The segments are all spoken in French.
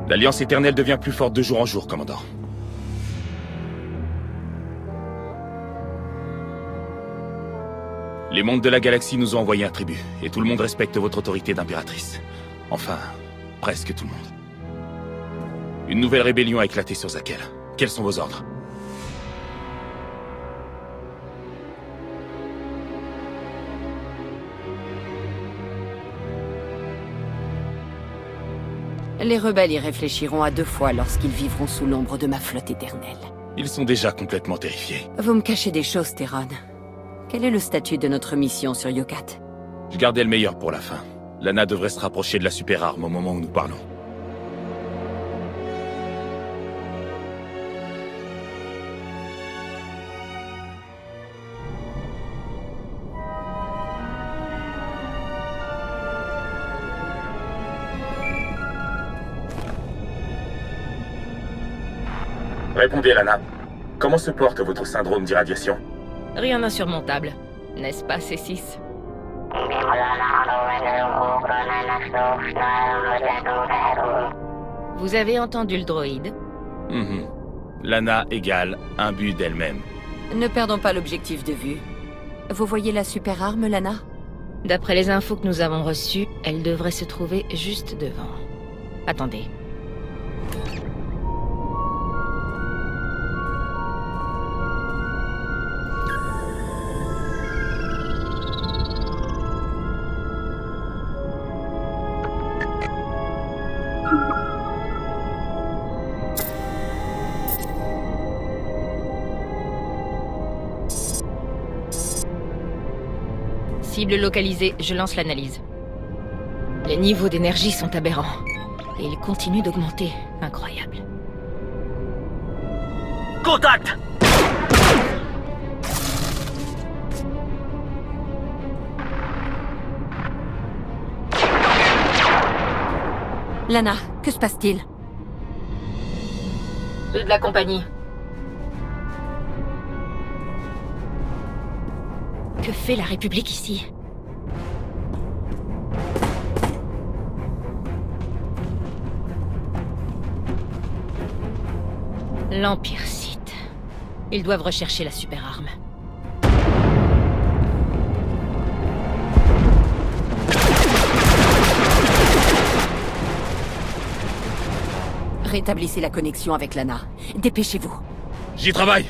L'Alliance éternelle devient plus forte de jour en jour, commandant. Les mondes de la galaxie nous ont envoyé un tribut, et tout le monde respecte votre autorité d'impératrice. Enfin, presque tout le monde. Une nouvelle rébellion a éclaté sur Zakel. Quels sont vos ordres? Les rebelles y réfléchiront à 2 fois lorsqu'ils vivront sous l'ombre de ma flotte éternelle. Ils sont déjà complètement terrifiés. Vous me cachez des choses, Theron. Quel est le statut de notre mission sur Yokat? Je gardais le meilleur pour la fin. Lana devrait se rapprocher de la super-arme au moment où nous parlons. Répondez, Lana. Comment se porte votre syndrome d'irradiation? Rien d'insurmontable, n'est-ce pas, C6? Vous avez entendu le droïde? Lana égale imbu d'elle-même. Ne perdons pas l'objectif de vue. Vous voyez la super arme, Lana? D'après les infos que nous avons reçues, elle devrait se trouver juste devant. Attendez. Cible localisée, je lance l'analyse. Les niveaux d'énergie sont aberrants. Et ils continuent d'augmenter. Incroyable. Contact! Lana, que se passe-t-il? Ceux de la compagnie. Que fait la République ici? L'Empire Sith. Ils doivent rechercher la super-arme. Rétablissez la connexion avec Lana. Dépêchez-vous. J'y travaille!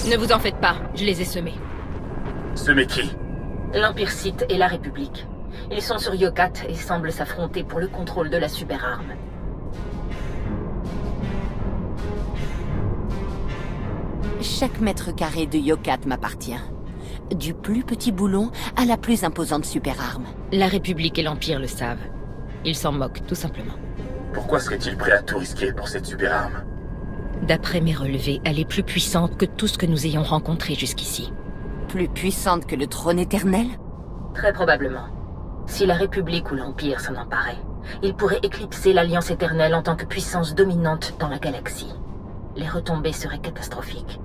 Ne vous en faites pas, je les ai semés. Semez qui? L'Empire Sith et la République. Ils sont sur Yokat et semblent s'affronter pour le contrôle de la super-arme. Chaque mètre carré de Yokat m'appartient. Du plus petit boulon à la plus imposante super-arme. La République et l'Empire le savent. Ils s'en moquent, tout simplement. Pourquoi serait-il prêt à tout risquer pour cette super-arme? D'après mes relevés, elle est plus puissante que tout ce que nous ayons rencontré jusqu'ici. Plus puissante que le trône éternel? Très probablement. Si la République ou l'Empire s'en emparait, ils pourraient éclipser l'Alliance éternelle en tant que puissance dominante dans la galaxie. Les retombées seraient catastrophiques.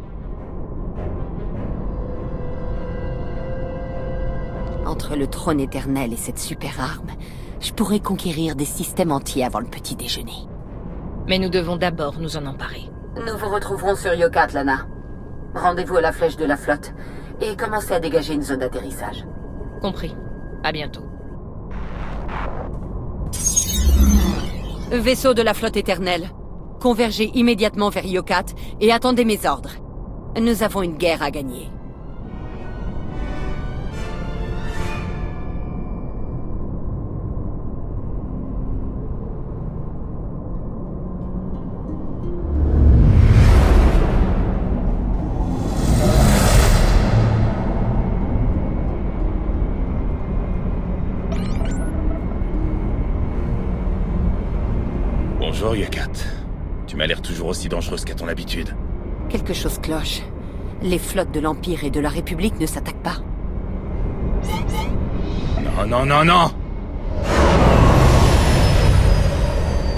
Entre le trône éternel et cette super-arme, je pourrais conquérir des systèmes entiers avant le petit déjeuner. Mais nous devons d'abord nous en emparer. Nous vous retrouverons sur Yokat, Lana. Rendez-vous à la flèche de la flotte et commencez à dégager une zone d'atterrissage. Compris. À bientôt. Vaisseau de la flotte éternelle, convergez immédiatement vers Yokat et attendez mes ordres. Nous avons une guerre à gagner. Bonjour, Yokat. Tu m'as l'air toujours aussi dangereuse qu'à ton habitude. Quelque chose cloche. Les flottes de l'Empire et de la République ne s'attaquent pas. Non, non, non, non!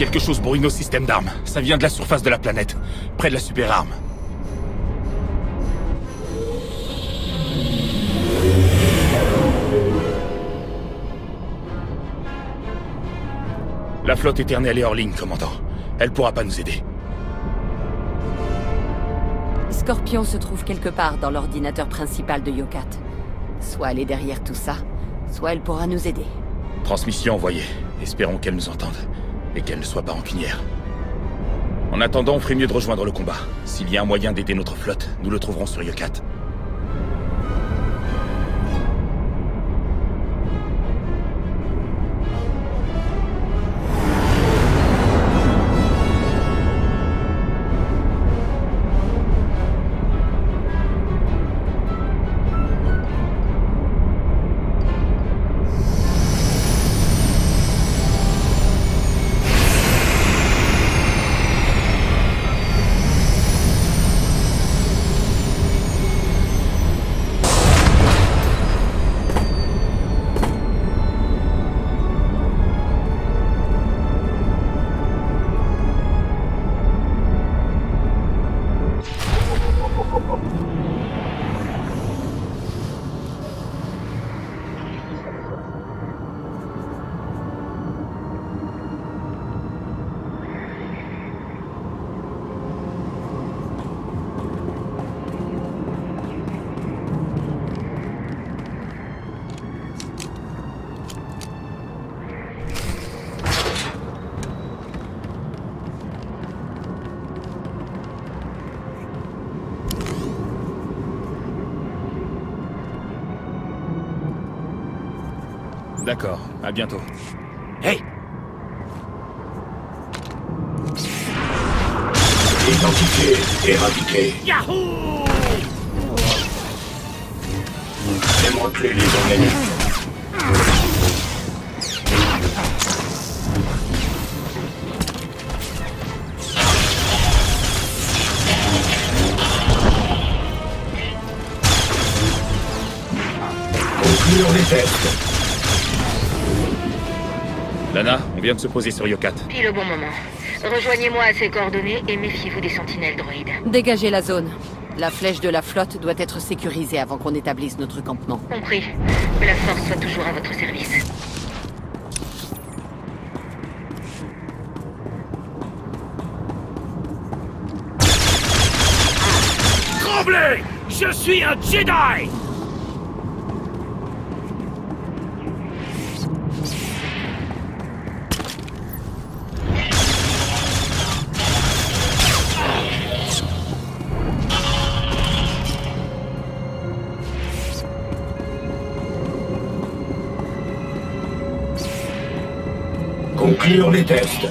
Quelque chose brouille nos systèmes d'armes. Ça vient de la surface de la planète, près de la super-arme. La flotte éternelle est hors ligne, commandant. Elle pourra pas nous aider. Scorpion se trouve quelque part dans l'ordinateur principal de Yokat. Soit elle est derrière tout ça, soit elle pourra nous aider. Transmission envoyée. Espérons qu'elle nous entende. Et qu'elle ne soit pas rancunière. En attendant, on ferait mieux de rejoindre le combat. S'il y a un moyen d'aider notre flotte, nous le trouverons sur Yokat. D'accord, à bientôt. Hey! Identifié, éradiqué. Yahoo! Démanteler les ennemis. Conclure les tests. Lana, on vient de se poser sur Yokat. Pile au bon moment. Rejoignez-moi à ces coordonnées et méfiez-vous des sentinelles droïdes. Dégagez la zone. La flèche de la flotte doit être sécurisée avant qu'on établisse notre campement. Compris. Que la force soit toujours à votre service. Tremblez! Je suis un Jedi! Conclure les tests.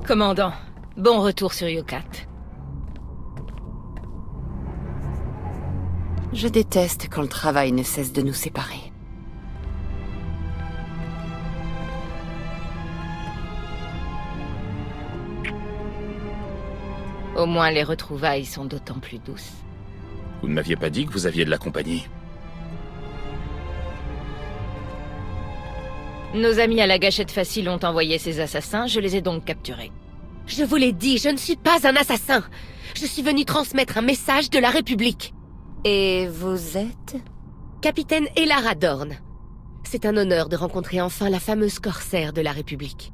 Commandant, bon retour sur Yokat. Je déteste quand le travail ne cesse de nous séparer. Au moins les retrouvailles sont d'autant plus douces. Vous ne m'aviez pas dit que vous aviez de la compagnie? Nos amis à la gâchette facile ont envoyé ces assassins, je les ai donc capturés. Je vous l'ai dit, je ne suis pas un assassin. Je suis venu transmettre un message de la République. Et vous êtes? Capitaine Elara Dorn. C'est un honneur de rencontrer enfin la fameuse corsaire de la République.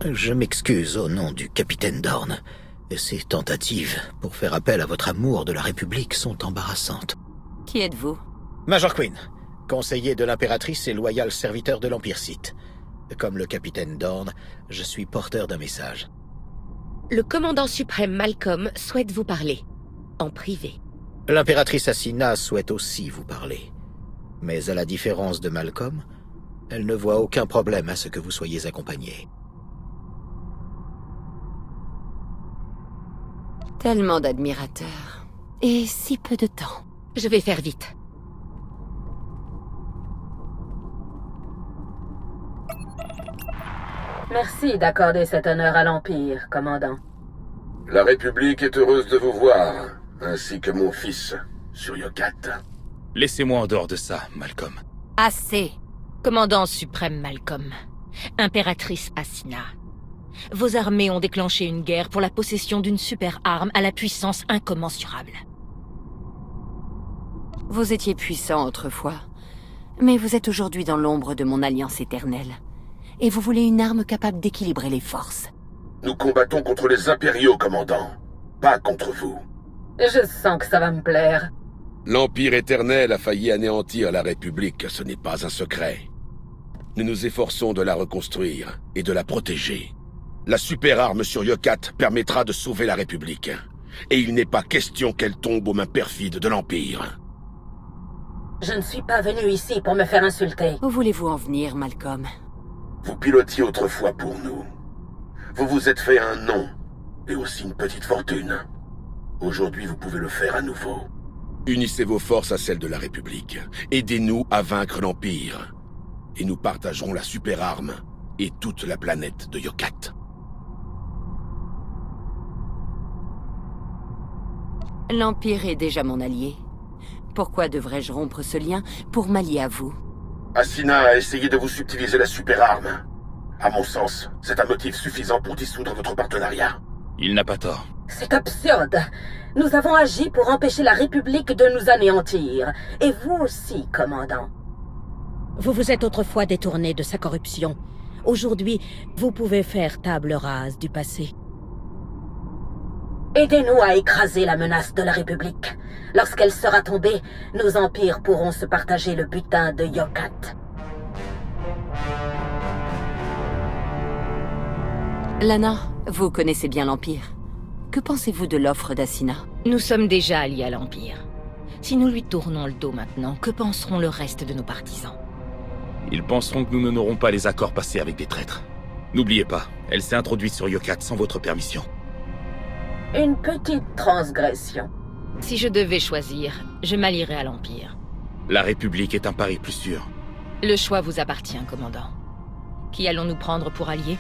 Je m'excuse au nom du capitaine Dorn. Ces tentatives pour faire appel à votre amour de la République sont embarrassantes. Qui êtes-vous? Major Quinn, conseiller de l'impératrice et loyal serviteur de l'Empire Sith. Comme le capitaine Dorn, je suis porteur d'un message. Le commandant suprême Malcolm souhaite vous parler. En privé. L'impératrice Asina souhaite aussi vous parler. Mais à la différence de Malcolm, elle ne voit aucun problème à ce que vous soyez accompagné. Tellement d'admirateurs. Et si peu de temps. Je vais faire vite. Merci d'accorder cet honneur à l'Empire, commandant. La République est heureuse de vous voir, ainsi que mon fils, sur Yokat. Laissez-moi en dehors de ça, Malcolm. Assez. Commandant suprême Malcolm. Impératrice Asina. Vos armées ont déclenché une guerre pour la possession d'une super arme à la puissance incommensurable. Vous étiez puissant autrefois, mais vous êtes aujourd'hui dans l'ombre de mon alliance éternelle. Et vous voulez une arme capable d'équilibrer les forces. Nous combattons contre les impériaux, commandant, pas contre vous. Je sens que ça va me plaire. L'Empire éternel a failli anéantir la République, ce n'est pas un secret. Nous nous efforçons de la reconstruire et de la protéger. La super arme sur Yokat permettra de sauver la République. Et il n'est pas question qu'elle tombe aux mains perfides de l'Empire. Je ne suis pas venu ici pour me faire insulter. Où voulez-vous en venir, Malcolm? Vous pilotiez autrefois pour nous. Vous vous êtes fait un nom, et aussi une petite fortune. Aujourd'hui, vous pouvez le faire à nouveau. Unissez vos forces à celles de la République. Aidez-nous à vaincre l'Empire. Et nous partagerons la super arme et toute la planète de Yokat. L'Empire est déjà mon allié. Pourquoi devrais-je rompre ce lien pour m'allier à vous? Asina a essayé de vous subtiliser la super arme. À mon sens, c'est un motif suffisant pour dissoudre votre partenariat. Il n'a pas tort. C'est absurde. Nous avons agi pour empêcher la République de nous anéantir. Et vous aussi, commandant. Vous vous êtes autrefois détourné de sa corruption. Aujourd'hui, vous pouvez faire table rase du passé. Aidez-nous à écraser la menace de la République. Lorsqu'elle sera tombée, nos empires pourront se partager le butin de Yokat. Lana, vous connaissez bien l'Empire. Que pensez-vous de l'offre d'Asina? Nous sommes déjà alliés à l'Empire. Si nous lui tournons le dos maintenant, que penseront le reste de nos partisans? Ils penseront que nous n'honorons pas les accords passés avec des traîtres. N'oubliez pas, elle s'est introduite sur Yokat sans votre permission. Une petite transgression. Si je devais choisir, je m'allierais à l'Empire. La République est un pari plus sûr. Le choix vous appartient, commandant. Qui allons-nous prendre pour allié?